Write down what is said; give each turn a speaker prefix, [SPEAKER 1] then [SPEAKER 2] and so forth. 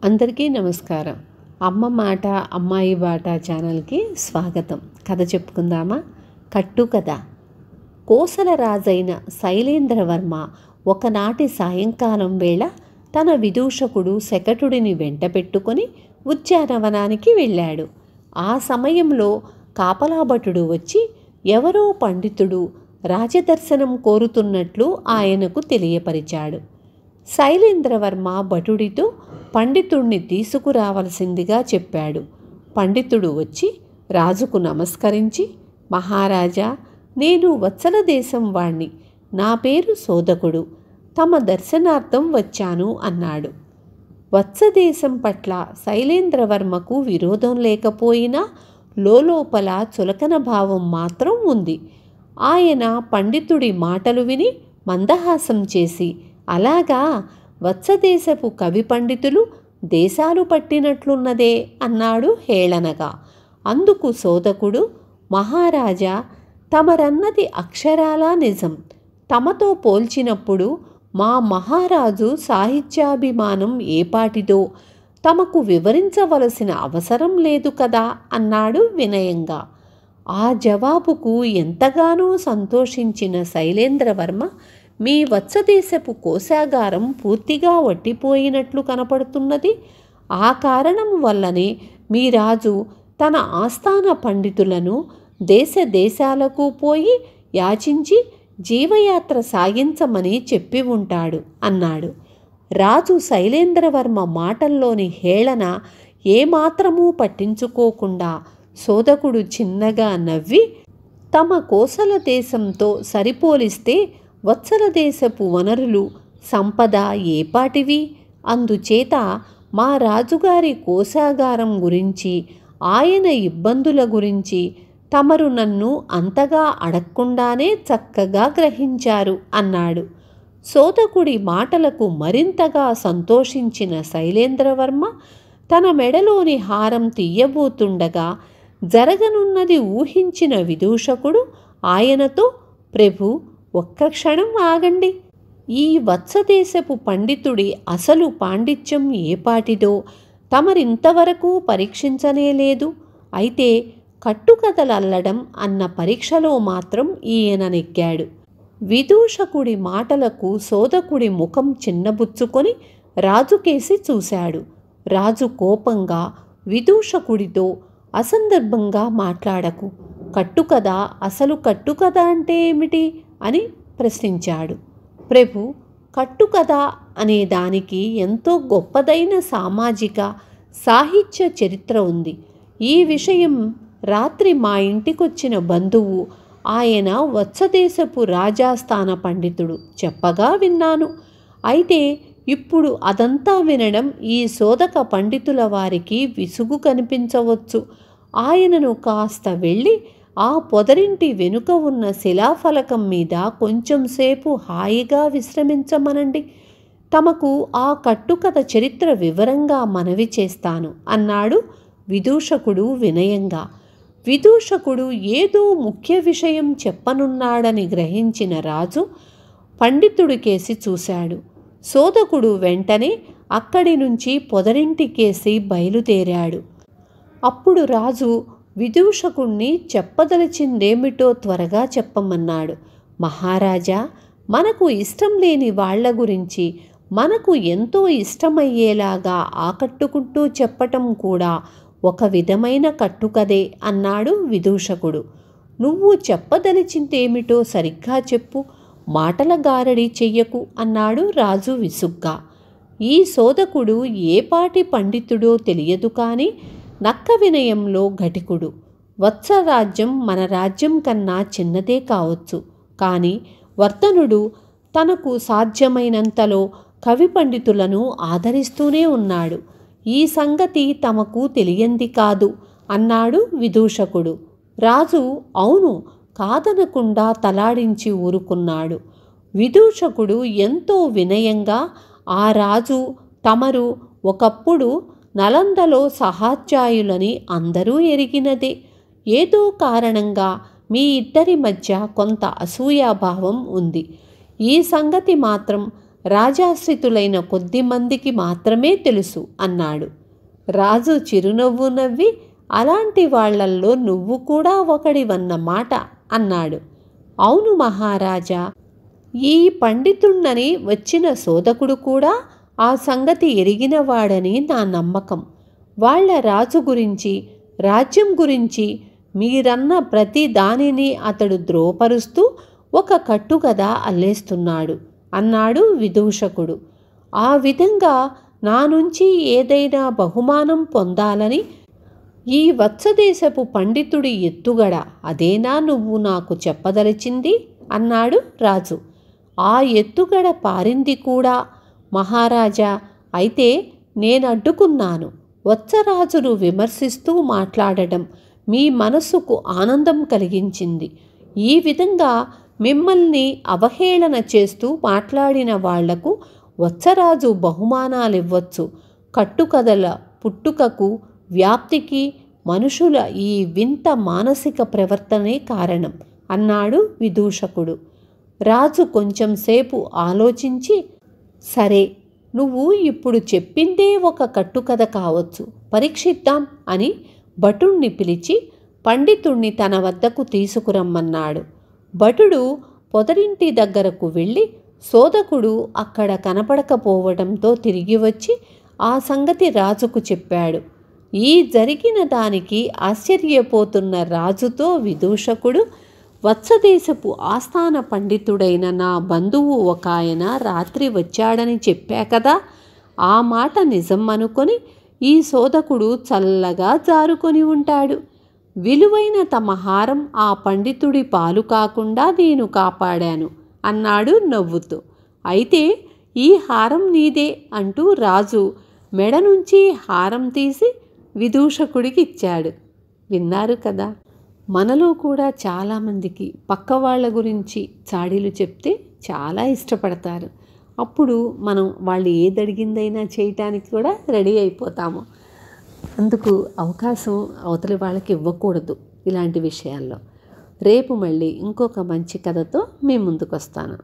[SPEAKER 1] అందరికీ నమస్కారం. అమ్మ మాట అమ్మాయి బాట ఛానల్కి స్వాగతం. కథ చెప్పుకుందామా? కట్టు కథ. కోసల రాజైన శైలేంద్రవర్మ ఒకనాటి సాయంకాలం వేళ తన విదూషకుడు శకటుడిని వెంట పెట్టుకొని ఉద్యానవనానికి వెళ్ళాడు. ఆ సమయంలో కాపలాభటుడు వచ్చి ఎవరో పండితుడు రాజదర్శనం కోరుతున్నట్లు ఆయనకు తెలియపరిచాడు. శైలేంద్రవర్మ భటుడితో పండితుణ్ణి తీసుకురావలసిందిగా చెప్పాడు. పండితుడు వచ్చి రాజుకు నమస్కరించి, మహారాజా, నేను వత్సల దేశం వాణ్ణి, నా పేరు సోదకుడు, తమ దర్శనార్థం వచ్చాను అన్నాడు. వత్సదేశం పట్ల శైలేంద్రవర్మకు విరోధం లేకపోయినా లోపల చులకన భావం మాత్రం ఉంది. ఆయన పండితుడి మాటలు విని మందహాసం చేసి, అలాగా, వత్సదేశపు కవి పండితులు దేశాలు పట్టినట్లున్నదే అన్నాడు హేళనగా. అందుకు సోదకుడు, మహారాజా, తమరన్నది అక్షరాలా నిజం. తమతో పోల్చినప్పుడు మా మహారాజు సాహిత్యాభిమానం ఏపాటిదో తమకు వివరించవలసిన అవసరం లేదు కదా అన్నాడు వినయంగా. ఆ జవాబుకు ఎంతగానో సంతోషించిన శైలేంద్రవర్మ, మీ వత్సదేశపు కోశాగారం పూర్తిగా వట్టిపోయినట్లు కనపడుతున్నది. ఆ కారణం వల్లనే మీ రాజు తన ఆస్థాన పండితులను దేశ దేశాలకు పోయి యాచించి జీవయాత్ర సాగించమని చెప్పి ఉంటాడు అన్నాడు. రాజు శైలేంద్రవర్మ మాటల్లోని హేళన ఏమాత్రమూ పట్టించుకోకుండా సోదకుడు చిన్నగా నవ్వి, తమ కోసల దేశంతో సరిపోలిస్తే వత్సల దేశపు వనరులు సంపద ఏపాటివి? అందుచేత మా రాజుగారి కోశాగారం గురించి, ఆయన ఇబ్బందుల గురించి తమరు నన్ను అంతగా అడగకుండానే చక్కగా గ్రహించారు అన్నాడు. సోదకుడి మాటలకు మరింతగా సంతోషించిన శైలేంద్రవర్మ తన మెడలోని హారం తీయబోతుండగా జరగనున్నది ఊహించిన విదూషకుడు ఆయనతో, ప్రభు, ఒక్క క్షణం ఆగండి. ఈ వత్సదేశపు పండితుడి అసలు పాండిత్యం ఏపాటిదో తమరింతవరకు పరీక్షించనే లేదు. అయితే కట్టుకథలు అల్లడం అన్న పరీక్షలో మాత్రం ఈయన నెగ్గాడు. విదూషకుడి మాటలకు సోదకుడి ముఖం చిన్నబుచ్చుకొని రాజుకేసి చూశాడు. రాజు కోపంగా విదూషకుడితో, అసందర్భంగా మాట్లాడకు, కట్టుకథ, అసలు కట్టుకథ అంటే ఏమిటి అని ప్రశ్నించాడు. ప్రభు, కట్టుకథ అనే దానికి ఎంతో గొప్పదైన సామాజిక సాహిత్య చరిత్ర ఉంది. ఈ విషయం రాత్రి మా ఇంటికొచ్చిన బంధువు, ఆయన వత్సదేశపు రాజాస్థాన పండితుడు చెప్పగా విన్నాను. అయితే ఇప్పుడు అదంతా వినడం ఈ సోదక పండితుల వారికి విసుగు కనిపించవచ్చు. ఆయనను కాస్త వెళ్ళి ఆ పొదరింటి వెనుక ఉన్న శిలాఫలకం మీద కొంచెం సేపు హాయిగా విశ్రమించమనండి. తమకు ఆ కట్టుకథ చరిత్ర వివరంగా మనవి చేస్తాను అన్నాడు విదూషకుడు వినయంగా. విదూషకుడు ఏదో ముఖ్య విషయం చెప్పనున్నాడని గ్రహించిన రాజు పండితుడికేసి చూశాడు. సోదకుడు వెంటనే అక్కడి నుంచి పొదరింటికేసి బయలుదేరాడు. అప్పుడు రాజు విదూషకుణ్ణి చెప్పదలిచిందేమిటో త్వరగా చెప్పమన్నాడు. మహారాజా, మనకు ఇష్టం లేని వాళ్ల గురించి మనకు ఎంతో ఇష్టమయ్యేలాగా ఆకట్టుకుంటూ చెప్పటం కూడా ఒక విధమైన కట్టుకదే అన్నాడు విదూషకుడు. నువ్వు చెప్పదలిచిందేమిటో సరిగ్గా చెప్పు, మాటల గారడి చెయ్యకు అన్నాడు రాజు విసుగ్గా. ఈ సోదకుడు ఏపాటి పండితుడో తెలియదు కానీ నక్క వినయంలో ఘటికుడు. వత్సరాజ్యం మన రాజ్యం కన్నా చిన్నదే కావచ్చు, కానీ వర్తనుడు తనకు సాధ్యమైనంతలో కవి పండితులను ఆదరిస్తూనే ఉన్నాడు. ఈ సంగతి తమకు తెలియంది కాదు అన్నాడు విదూషకుడు. రాజు అవును కాదనకుండా తలాడించి ఊరుకున్నాడు. విదూషకుడు ఎంతో వినయంగా, ఆ రాజు తమరు ఒకప్పుడు నలందలో సహాధ్యాయులని అందరూ ఎరిగినదే. ఏదో కారణంగా మీ ఇద్దరి మధ్య కొంత అసూయాభావం ఉంది. ఈ సంగతి మాత్రం రాజాశ్రితులైన కొద్ది మందికి మాత్రమే తెలుసు అన్నాడు. రాజు చిరునవ్వు నవ్వి, అలాంటి వాళ్లల్లో నువ్వు కూడా ఒకడివన్న మాట అన్నాడు. అవును మహారాజా, ఈ పండితుణ్ణని వచ్చిన శోధకుడు కూడా ఆ సంగతి ఎరిగినవాడని నా నమ్మకం. వాళ్ళ రాజు గురించి, రాజ్యం గురించి మీరన్న ప్రతి దానిని అతడు ద్రోపరుస్తూ ఒక కట్టుకథ అల్లేస్తున్నాడు అన్నాడు విదూషకుడు. ఆ విధంగా నా నుంచి ఏదైనా బహుమానం పొందాలని ఈ వత్సదేశపు పండితుడి ఎత్తుగడ అదేనా నువ్వు నాకు చెప్పదలిచింది అన్నాడు రాజు. ఆ ఎత్తుగడ పారింది కూడా మహారాజా. అయితే నేనడ్డుకున్నాను. వత్సరాజును విమర్శిస్తూ మాట్లాడటం మీ మనసుకు ఆనందం కలిగించింది. ఈ విధంగా మిమ్మల్ని అవహేళన చేస్తూ మాట్లాడిన వాళ్లకు వత్సరాజు బహుమానాలివ్వచ్చు. కట్టుకథల పుట్టుకకు, వ్యాప్తికి మనుషుల ఈ వింత మానసిక ప్రవర్తనే కారణం అన్నాడు విదూషకుడు. రాజు కొంచెంసేపు ఆలోచించి, సరే, నువ్వు ఇప్పుడు చెప్పిందే ఒక కట్టుకథ కావచ్చు, పరీక్షిద్దాం అని భటుణ్ణి పిలిచి పండితుణ్ణి తన వద్దకు తీసుకురమ్మన్నాడు. భటుడు పొదరింటి దగ్గరకు వెళ్ళి శోధకుడు అక్కడ కనపడకపోవడంతో తిరిగి వచ్చి ఆ సంగతి రాజుకు చెప్పాడు. ఈ జరిగిన దానికి ఆశ్చర్యపోతున్న రాజుతో విదూషకుడు, వత్సదేశపు ఆస్థాన పండితుడైన నా బంధువు ఒక ఆయన రాత్రి వచ్చాడని చెప్పా కదా, ఆ మాట నిజం అనుకొని ఈ శోధకుడు చల్లగా జారుకొని ఉంటాడు. విలువైన తమ హారం ఆ పండితుడి పాలు కాకుండా నేను కాపాడాను అన్నాడు నవ్వుతూ. అయితే ఈ హారం నీదే అంటూ రాజు మెడ నుంచి హారం తీసి విదూషకుడికి ఇచ్చాడు. విన్నారు కదా, మనలో కూడా చాలామందికి పక్క వాళ్ళ గురించి చాడీలు చెప్తే చాలా ఇష్టపడతారు. అప్పుడు మనం వాళ్ళు ఏదడిగిందైనా చేయటానికి కూడా రెడీ అయిపోతాము. అందుకు అవకాశం అవతలి వాళ్ళకి ఇవ్వకూడదు ఇలాంటి విషయాల్లో. రేపు మళ్ళీ ఇంకొక మంచి కథతో మీ ముందుకు వస్తాను.